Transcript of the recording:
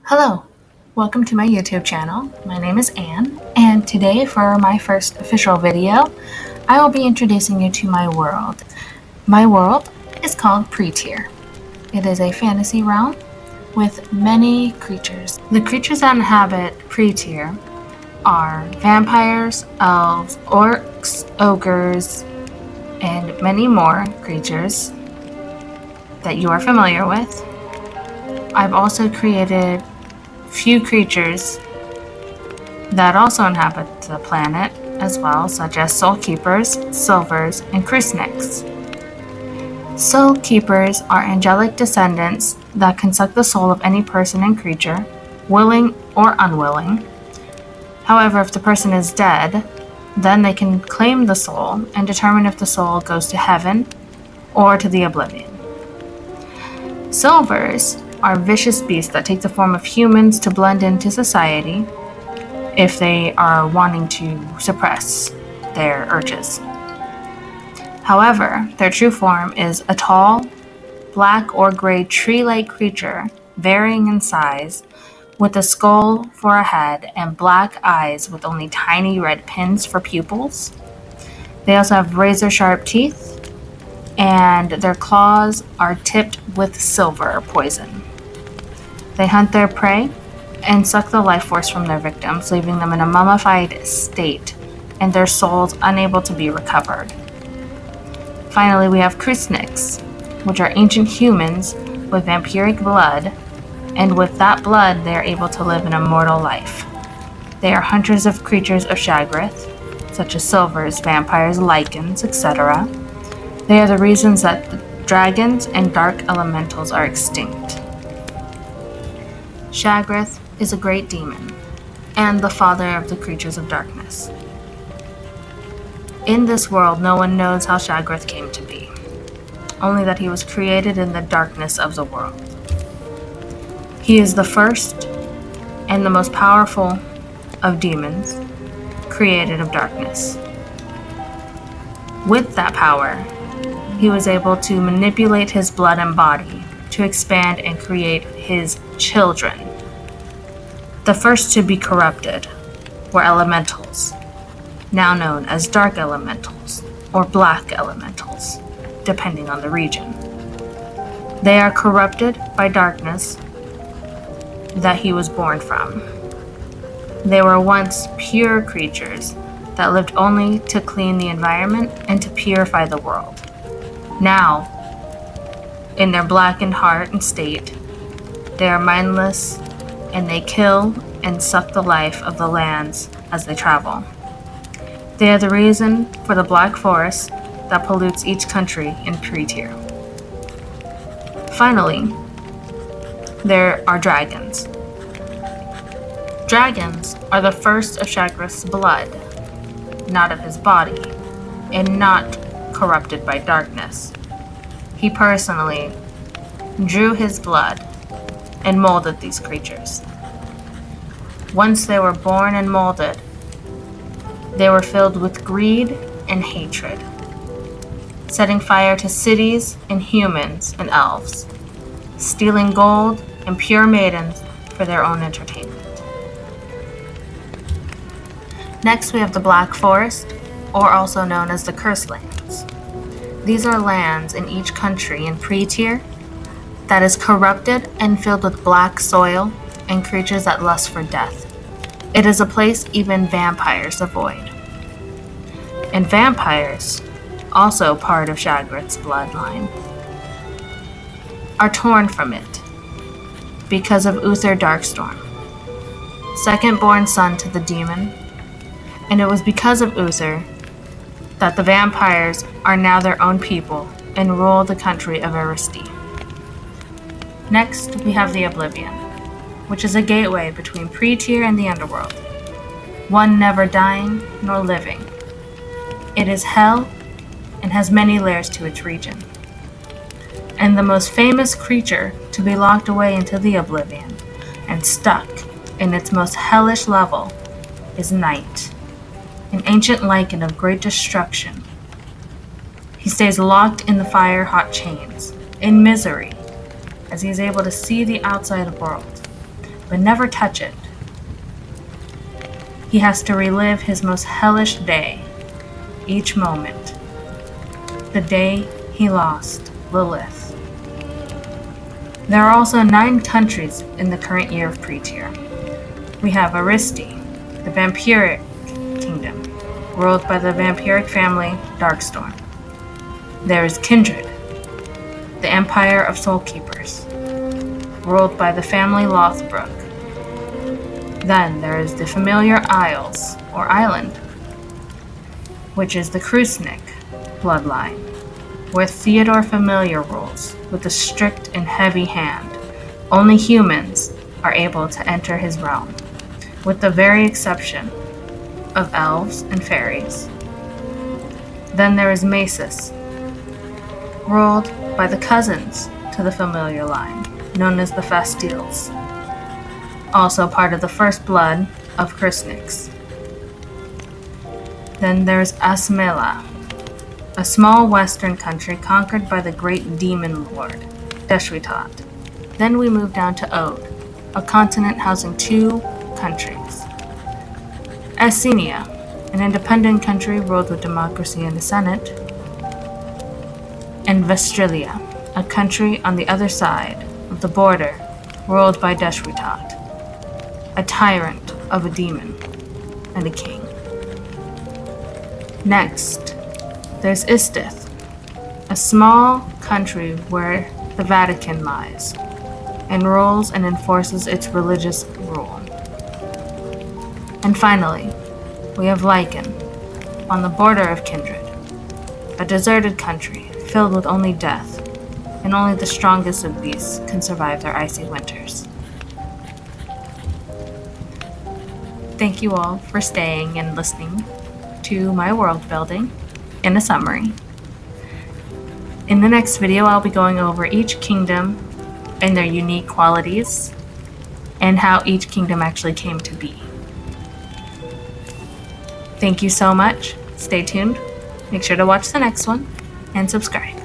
Hello, welcome to my YouTube channel. My name is Anne, and today for my first official video, I will be introducing you to my world. My world is called Pretear. It is a fantasy realm with many creatures. The creatures that inhabit Pretear are vampires, elves, orcs, ogres, and many more creatures that you are familiar with. I've also created few creatures that also inhabit the planet as well, such as soul keepers, silvers, and crucinics. Soul keepers are angelic descendants that can suck the soul of any person and creature, willing or unwilling. However, if the person is dead, then they can claim the soul and determine if the soul goes to heaven or to the oblivion. Silvers are vicious beasts that take the form of humans to blend into society if they are wanting to suppress their urges. However, their true form is a tall, black or gray tree-like creature, varying in size, with a skull for a head and black eyes with only tiny red pins for pupils. They also have razor-sharp teeth, and their claws are tipped with silver poison. They hunt their prey and suck the life force from their victims, leaving them in a mummified state and their souls unable to be recovered. Finally, we have crucinics, which are ancient humans with vampiric blood, and with that blood they are able to live an immortal life. They are hunters of creatures of Shaggoth, such as silvers, vampires, lycans, etc. They are the reasons that the dragons and dark elementals are extinct. Shaggoth is a great demon, and the father of the creatures of darkness. In this world, no one knows how Shaggoth came to be, only that he was created in the darkness of the world. He is the first and the most powerful of demons, created of darkness. With that power, he was able to manipulate his blood and body to expand and create his children. The first to be corrupted were elementals, now known as dark elementals or black elementals, depending on the region. They are corrupted by darkness that he was born from. They were once pure creatures that lived only to clean the environment and to purify the world. Now, in their blackened heart and state, they are mindless and they kill and suck the life of the lands as they travel. They are the reason for the black forest that pollutes each country in Pretear. Finally, there are dragons. Dragons are the first of Shaggoth's blood, not of his body, and not corrupted by darkness. He personally drew his blood and molded these creatures. Once they were born and molded, they were filled with greed and hatred, setting fire to cities and humans and elves, stealing gold and pure maidens for their own entertainment. Next, we have the Black Forest, or also known as the Cursed Lands. These are lands in each country in Pretear that is corrupted and filled with black soil and creatures that lust for death. It is a place even vampires avoid. And vampires, also part of Shaggoth's bloodline, are torn from it because of Uther Darkstorm, second-born son to the demon, and it was because of Uther that the vampires are now their own people and rule the country of Aristi. Next, we have the Oblivion, which is a gateway between Pretear and the underworld, one never dying nor living. It is hell and has many layers to its region. And the most famous creature to be locked away into the Oblivion and stuck in its most hellish level is Night, an ancient lycan of great destruction. He stays locked in the fire-hot chains, in misery, as he is able to see the outside world, but never touch it. He has to relive his most hellish day, each moment. The day he lost Lilith. There are also 9 countries in the current year of Pretear. We have Aristi, the vampiric kingdom, ruled by the vampiric family Darkstorm. There is Kindred, the empire of Soulkeepers, ruled by the family Lothbrok. Then there is the familiar Isles, or island, which is the Krusnik bloodline, where Theodore Familiar rules with a strict and heavy hand. Only humans are able to enter his realm, with the very exception of elves and fairies. Then there is Masis, ruled by the cousins to the familiar line, known as the Fastiles, also part of the first blood of Krusniks. Then there's Asmela, a small western country conquered by the great demon lord, Deshwitat. Then we move down to Ode, a continent housing 2 countries. Essenia, an independent country ruled with democracy and a senate. And Vestrilia, a country on the other side of the border, ruled by Deshwitat, a tyrant of a demon and a king. Next, there's Istith, a small country where the Vatican lies, and rules and enforces its religious rule. And finally, we have Lycan, on the border of Kindred, a deserted country filled with only death, and only the strongest of beasts can survive their icy winters. Thank you all for staying and listening to my world building in a summary. In the next video, I'll be going over each kingdom and their unique qualities, and how each kingdom actually came to be. Thank you so much. Stay tuned. Make sure to watch the next one and subscribe.